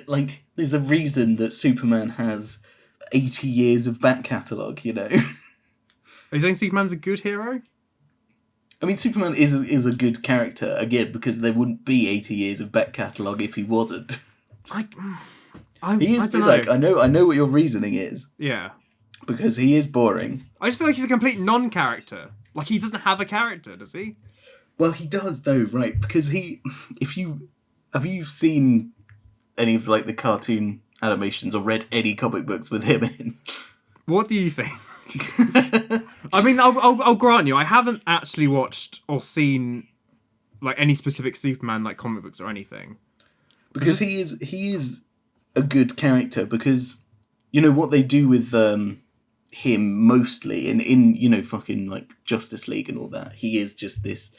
like, there's a reason that Superman has 80 years of back catalogue, you know? Are you saying Superman's a good hero? I mean, Superman is a good character, again, because there wouldn't be 80 years of back catalogue if he wasn't. He is, I don't like, know. I know what your reasoning is, Yeah. because he is boring. I just feel like he's a complete non-character. Like, he doesn't have a character, does he? Well, he does, though, right? Because have you seen any of, like, the cartoon animations or read any comic books with him in? What do you think? I mean, I'll grant you, I haven't actually watched or seen like any specific Superman like comic books or anything. Because he is a good character, because you know what they do with him mostly in you know, fucking like Justice League and all that. He is just this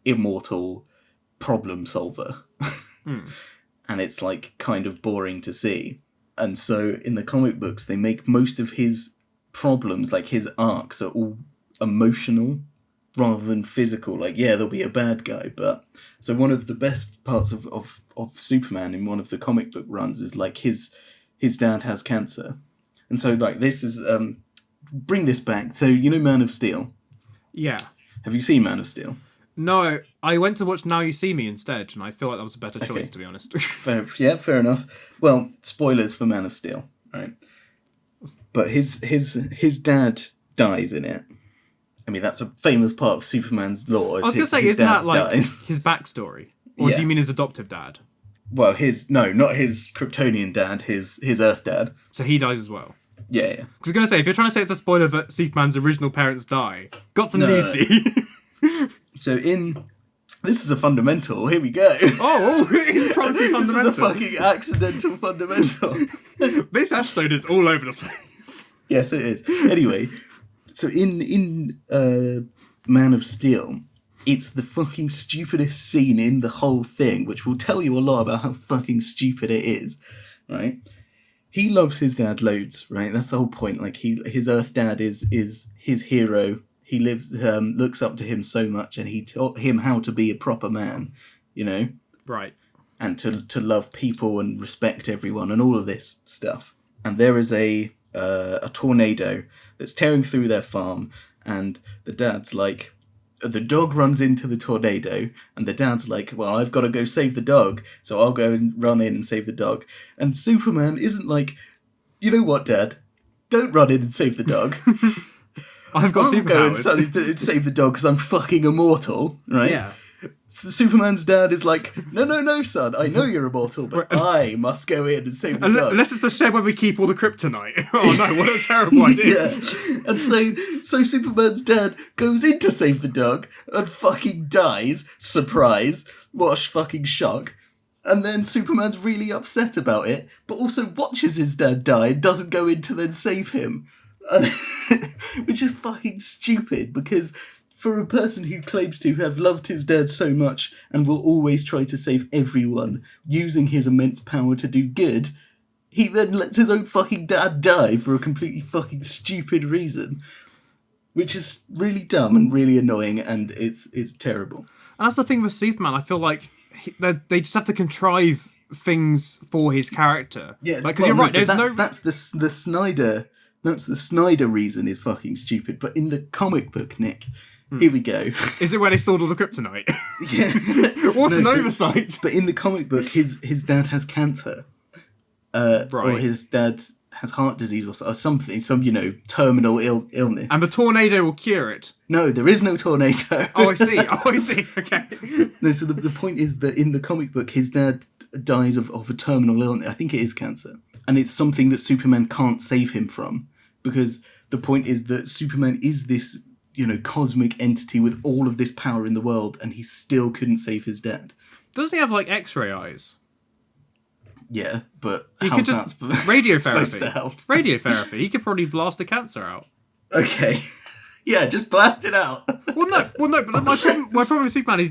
immortal problem solver. And it's like kind of boring to see. And so in the comic books they make most of his problems, like his arcs, are all emotional rather than physical. Like, yeah, there'll be a bad guy, but so one of the best parts of Superman in one of the comic book runs is like his dad has cancer. And so like this is bring this back. So you know Man of Steel? Yeah. Have you seen Man of Steel? No, I went to watch Now You See Me instead, and I feel like that was a better choice, to be honest. Fair enough. Well, spoilers for Man of Steel, right? But his dad dies in it. I mean, that's a famous part of Superman's lore. I was going to say, isn't that like his backstory? Or Yeah. do you mean his adoptive dad? Well, not his Kryptonian dad, his Earth dad. So he dies as well. Yeah. Because I was going to say, if you're trying to say it's a spoiler that Superman's original parents die, got some news for you. So this is a fundamental. Here we go. Oh, impromptu fundamental. This is a fucking accidental fundamental. This episode is all over the place. Yes, it is. Anyway, so in Man of Steel, it's the fucking stupidest scene in the whole thing, which will tell you a lot about how fucking stupid it is, right? He loves his dad loads, right? That's the whole point. Like his Earth dad is his hero. He looks up to him so much, and he taught him how to be a proper man, you know? Right. And to love people and respect everyone and all of this stuff. And there is a tornado that's tearing through their farm, and the dad's like, the dog runs into the tornado, and the dad's like, well, I've got to go save the dog, so I'll go and run in and save the dog. And Superman isn't like, you know what, Dad? Don't run in and save the dog. I've got superpowers. I'll go and save the dog because I'm fucking immortal, right? Yeah. So Superman's dad is like, no, son, I know you're immortal, but I must go in and save the dog. Unless it's the shed where we keep all the kryptonite. Oh no, what a terrible idea. Yeah. And so Superman's dad goes in to save the dog and fucking dies. Surprise. What a fucking shock. And then Superman's really upset about it, but also watches his dad die and doesn't go in to then save him. And which is fucking stupid, because for a person who claims to have loved his dad so much and will always try to save everyone using his immense power to do good, he then lets his own fucking dad die for a completely fucking stupid reason. Which is really dumb and really annoying, and it's terrible. And that's the thing with Superman. I feel like they just have to contrive things for his character. Yeah, like, because you're right. That's the Snyder. That's the Snyder reason is fucking stupid. But in the comic book, Nick, here we go. Is it where they stored all the kryptonite? Yeah. What an oversight. But in the comic book, his dad has cancer. Right. Or his dad has heart disease or something, some, terminal illness. And the tornado will cure it. No, there is no tornado. Oh, I see. Okay. No, so the point is that in the comic book, his dad dies of a terminal illness. I think it is cancer. And it's something that Superman can't save him from. Because the point is that Superman is this, cosmic entity with all of this power in the world, and he still couldn't save his dad. Doesn't he have, X-ray eyes? Yeah, but he how's could that radiotherapy. supposed to help? Radiotherapy. He could probably blast the cancer out. Okay. Yeah, just blast it out. Well, no. But my problem with Superman is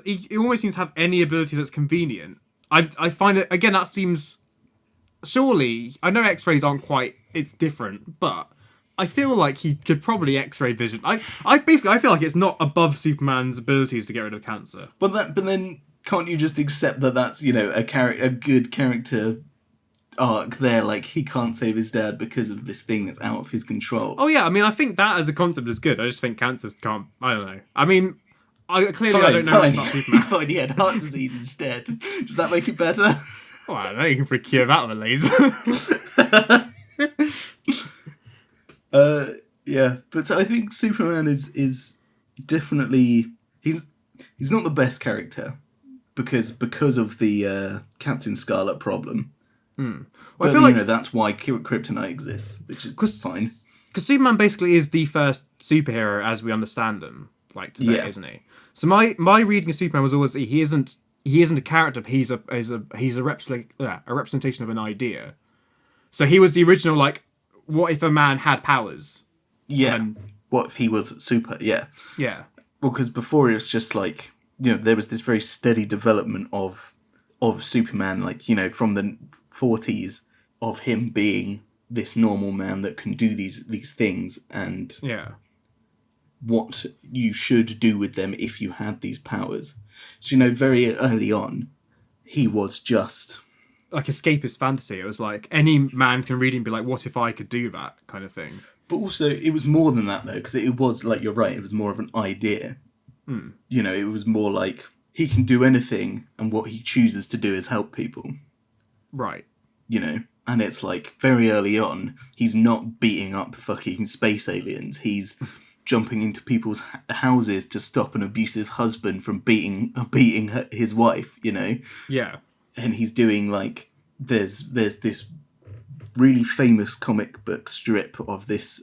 he almost seems to have any ability that's convenient. I find it, again, that seems... Surely, I know X-rays aren't quite... It's different, but I feel like he could probably X-ray vision. I feel like it's not above Superman's abilities to get rid of cancer. But then can't you just accept that that's, a good character arc there. Like, he can't save his dad because of this thing that's out of his control. Oh yeah, I mean, I think that as a concept is good. I just think cancers can't. I don't know. I mean, I don't know much about Superman. Fine, he had heart disease instead. Does that make it better? Oh, I don't know. You can freak cure that with a laser. Yeah, but I think Superman is definitely he's not the best character because of the Captain Scarlet problem. Well, But I feel like that's why Kryptonite exists, which is fine. because Superman basically is the first superhero as we understand them, like today, Yeah. isn't he? So my reading of Superman was always that he isn't a character, but he's a representation of an idea. So he was the original, like, what if a man had powers? Yeah. And- What if he was super? Yeah. Yeah. Well, because before it was just like, there was this very steady development of Superman, like, from the 40s, of him being this normal man that can do these things, and Yeah. what you should do with them if you had these powers. So, very early on, he was just... Like escapist fantasy. It was like any man can read it and be like, what if I could do that kind of thing. But also, it was more than that, though, because it was, like, you're right, it was more of an idea. It was more like, he can do anything, and what he chooses to do is help people. Right. And it's like, very early on, he's not beating up fucking space aliens. He's jumping into people's houses to stop an abusive husband from beating his wife, Yeah. And he's doing, like, there's this really famous comic book strip of this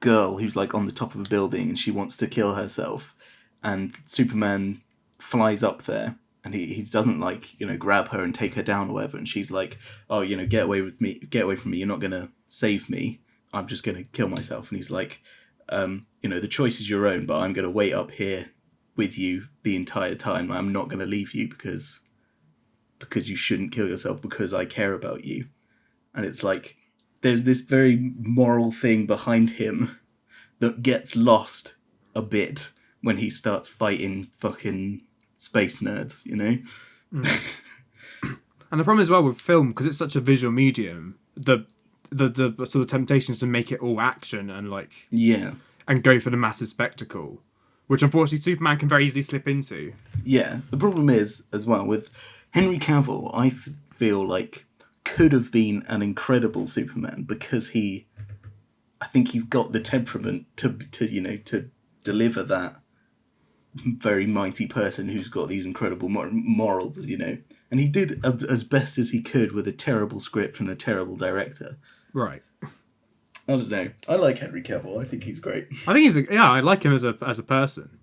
girl who's, like, on the top of a building and she wants to kill herself. And Superman flies up there. And he doesn't, like, grab her and take her down or whatever. And she's like, oh, get away from me. You're not going to save me. I'm just going to kill myself. And he's like, the choice is your own, but I'm going to wait up here with you the entire time. I'm not going to leave you because you shouldn't kill yourself, because I care about you. And it's like, there's this very moral thing behind him that gets lost a bit when he starts fighting fucking space nerds, And the problem as well with film, because it's such a visual medium, the sort of temptation is to make it all action and and go for the massive spectacle, which unfortunately Superman can very easily slip into. Yeah, the problem is as well with Henry Cavill. I feel like could have been an incredible Superman because I think he's got the temperament to deliver that very mighty person who's got these incredible morals, and he did as best as he could with a terrible script and a terrible director. Right. I don't know. I like Henry Cavill. I think he's great. I think I like him as a person.